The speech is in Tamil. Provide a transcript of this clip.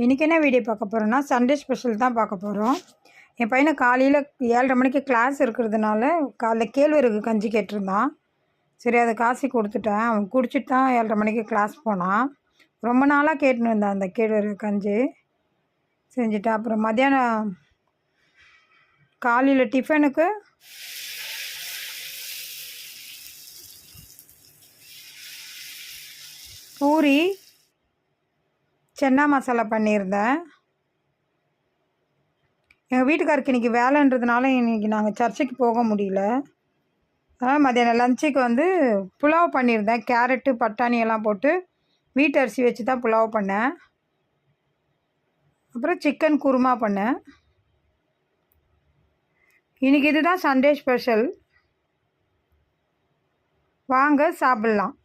இன்றைக்கி என்ன வீடியோ பார்க்க போகிறோன்னா சண்டே ஸ்பெஷல் தான் பார்க்க போகிறோம். என் பையனை காலையில் 7:30 மணிக்கு கிளாஸ் இருக்கிறதுனால காலைல கேழ்வரகு கஞ்சி கேட்டிருந்தான். சரி அதை காசி கொடுத்துட்டேன். அவன் குடிச்சிட்டு தான் 7:30 மணிக்கு கிளாஸ் போனான். ரொம்ப நாளாக கேட்டுன்னு இருந்தான் அந்த கேழ்வரகு கஞ்சி செஞ்சுட்டேன். அப்புறம் மத்தியானம் காலையில் டிஃபனுக்கு பூரி சென்னா மசாலா பண்ணியிருந்தேன். எங்கள் வீட்டுக்காருக்கு இன்றைக்கி வேலைன்றதுனால இன்றைக்கி நாங்கள் சர்ச்சுக்கு போக முடியல. அதனால் மத்தியானம் லஞ்சுக்கு புலாவ் பண்ணியிருந்தேன். கேரட்டு பட்டாணி எல்லாம் போட்டு வீட்டு அரிசி வச்சு தான் புலாவ் பண்ணேன். அப்புறம் சிக்கன் குருமா பண்ணேன். இன்றைக்கி இதுதான் சண்டே ஸ்பெஷல். வாங்க சாப்பிட்லாம்.